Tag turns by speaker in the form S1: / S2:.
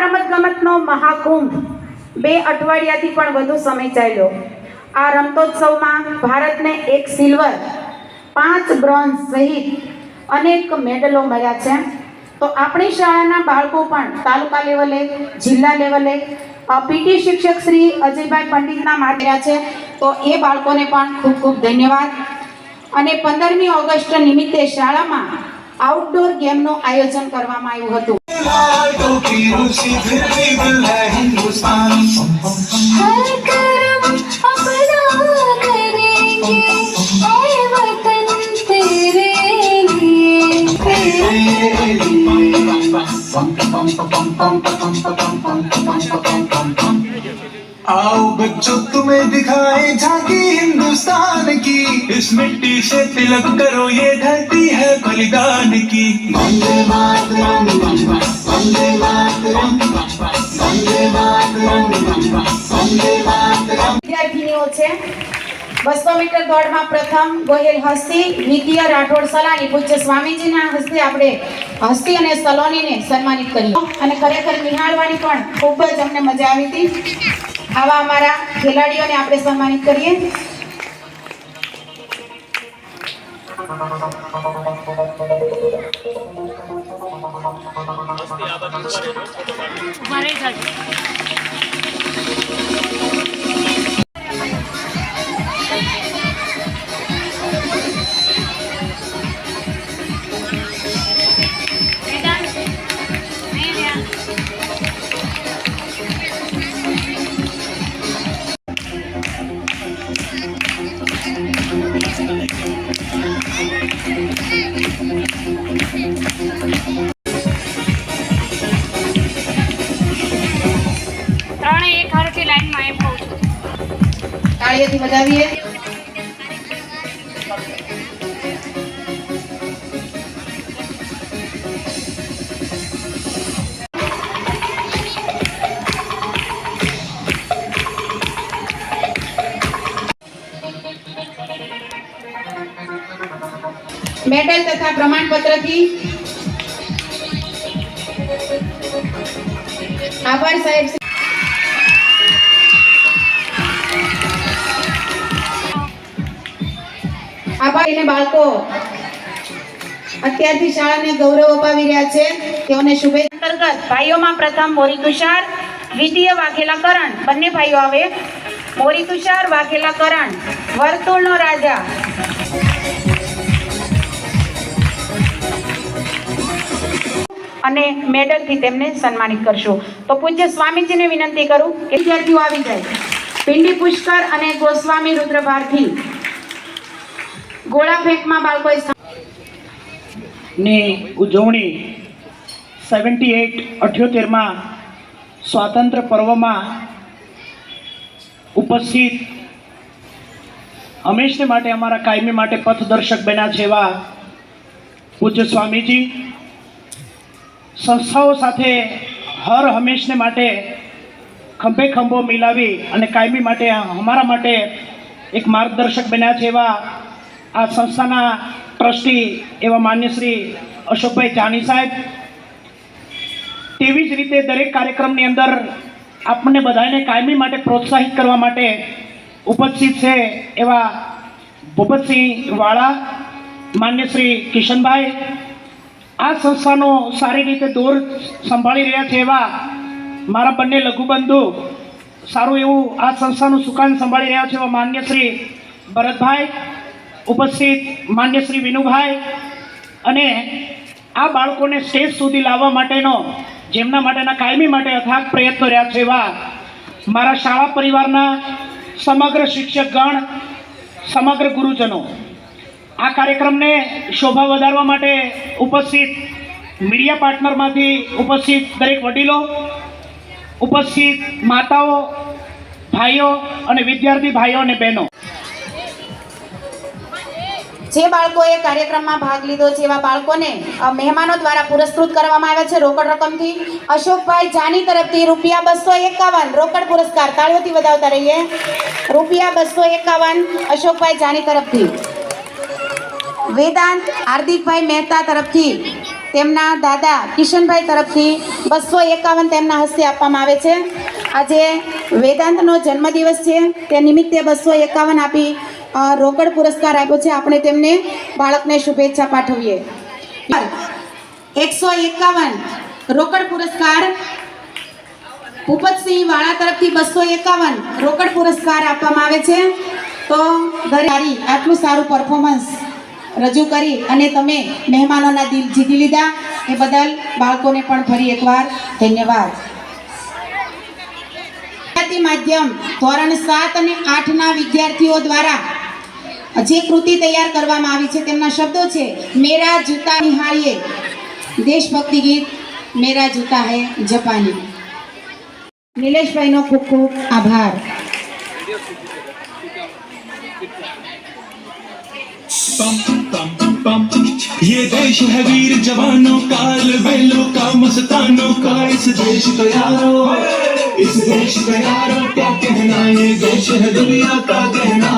S1: રમતગમતનો મહાકુંભ 2 અઠવાડિયાથી પણ વધુ સમય ચાલ્યો। આ રમતોત્સવમાં ભારતને 1 સિલ્વર, 5 બ્રોન્ઝ સહિત અનેક મેડલો મળ્યા છે। તો આપણી શાળાના બાળકો પણ તાલુકા લેવલે, જિલ્લા લેવલે પીટી શિક્ષક શ્રી અજયભાઈ પંડિતના માર્યા છે। તો એ બાળકોને પણ ખૂબ ખૂબ ધન્યવાદ। અને 15મી ઓગસ્ટ નિમિત્તે શાળામાં આઉટડોર ગેમનું આયોજન કરવામાં આવ્યું હતું।
S2: आओ बच्चों तुम्हें दिखाए झांकी हिंदुस्तान की, इस मिट्टी से तिलक करो ये धरती है बलिदान की। वंदे मातरम, वंदे मातरम, वंदे मातरम, वंदे मातरम।
S1: विद्यार्थिनीओ छे 200 मीटर दौड़માં પ્રથમ ગોહિલ હસ્તી, દ્વિતીય રાઠોડ સલાની પૂજ્ય સ્વામીજીના હસ્તે આપણે હસ્તી અને સલોનીને સન્માનિત કરીએ। અને ખરેખર નિહાળવાની પણ ખૂબ જ અમને મજા આવી હતી। આવા અમારા ખેલાડીઓને આપણે સન્માનિત કરીએ। તાળીઓથી વધાવીએ। મેડલ તથા પ્રમાણપત્રથી આભાર સાહેબ। આભાર। એને બાળકો અત્યારથી શાળાને ગૌરવ અપાવી રહ્યા છે, તેઓને શુભેચ્છા। અંતર્ગત ભાઈઓમાં પ્રથમ મોરી તુષાર, દ્વિતીય વાઘેલા કરણ, બંને ભાઈઓ આવે। મોરી તુષાર, વાઘેલા કરણ, વર્તુળનો રાજા। અને મેડલથી તેમને સન્માનિત કરશું। તો પૂજ્ય સ્વામીજીને વિનંતી કરું કે વિદ્યાર્થીઓ આવી જાય। પિંડી પુષ્કર અને ગોસ્વામી રુદ્રભારથી ગોળા ફેંકમાં બાળકોએ
S3: ની ઉજવણી 78માં સ્વાતંત્ર્ય પર્વમાં ઉપસ્થિત હંમેશને માટે અમારા કાયમી માટે પથદર્શક બન્યા છે એવા પૂજ્ય સ્વામીજી સંસ્થાઓ સાથે હર હંમેશને માટે ખંભે ખંભો મિલાવી અને કાયમી માટે અમારા માટે એક માર્ગદર્શક બન્યા છે એવા આ સંસ્થાના ટ્રસ્ટી એવા માન્ય શ્રી અશોકભાઈ જાની સાહેબ। તેવી જ રીતે દરેક કાર્યક્રમની અંદર આપણને બધાને કાયમી માટે પ્રોત્સાહિત કરવા માટે ઉપસ્થિત છે એવા ભૂપતસિંહ વાળા, માન્ય શ્રી કિશનભાઈ, આ સંસ્થાનો સારી રીતે દોર સંભાળી રહ્યા છે એવા મારા બંને લઘુબંધુ, સારું એવું આ સંસ્થાનું સુકાન સંભાળી રહ્યા છે એવા માન્ય શ્રી ભરતભાઈ, ઉપસ્થિત માન્ય શ્રી વિનુભાઈ, અને આ બાળકોને સ્ટેજ સુધી લાવવા માટેનો જેમના માટેના કાયમી માટે અથાગ પ્રયત્નો રહ્યા છે એવા મારા શાળા પરિવારના સમગ્ર શિક્ષકગણ, સમગ્ર ગુરુજનો, આ કાર્યક્રમને શોભા વધારવા માટે ઉપસ્થિત મીડિયા પાર્ટનરમાંથી ઉપસ્થિત દરેક વડીલો, ઉપસ્થિત માતાઓ, ભાઈઓ અને વિદ્યાર્થી ભાઈઓ અને બહેનો,
S1: જે બાળકોએ કાર્યક્રમમાં ભાગ લીધો છે એવા બાળકોને મહેમાનો દ્વારા પુરસ્કૃત કરવામાં આવ્યા છે રોકડ રકમથી। અશોકભાઈ જાની તરફથી ₹251 રોકડ પુરસ્કાર, તાળીઓથી વધાવતા રહીએ। ₹251 અશોકભાઈ જાની તરફથી। વેદાંત હાર્દિકભાઈ મહેતા તરફથી તેમના દાદા કિશનભાઈ તરફથી 251 તેમના હસ્તે આપવામાં આવે છે. આજે વેદાંતનો જન્મદિવસ છે, તે નિમિત્તે 251 આપી રોકડ પુરસ્કાર આપ્યો છે. આપણે તેમને બાળકને શુભેચ્છા પાઠવીએ. 151 રોકડ પુરસ્કાર ભૂપતસિંહ વાળા તરફથી 251 રોકડ પુરસ્કાર આપવામાં આવે છે. તો દરેક આટલું સારું પરફોર્મન્સ રજૂ કરી અને તમે મહેમાનોના દિલ જીતી લીધા એ બદલ બાળકોને પણ ફરી એકવાર ધન્યવાદ. ગુજરાતી માધ્યમ ધોરણ 7 અને 8ના વિદ્યાર્થીઓ દ્વારા જે કૃતિ તૈયાર કરવામાં આવી છે તેમના શબ્દો છે: મેરા જૂતા નિહાળીએ, દેશભક્તિ ગીત મેરા જૂતા હૈ જાપાની. નિલેશભાઈનો ખૂબ ખૂબ આભાર.
S2: ये देश है वीर जवानों का, बेलों का, मस्तानों का. इस देश को यारो, इस देश को यारो क्या कहना, ये देश है दुनिया का कहना.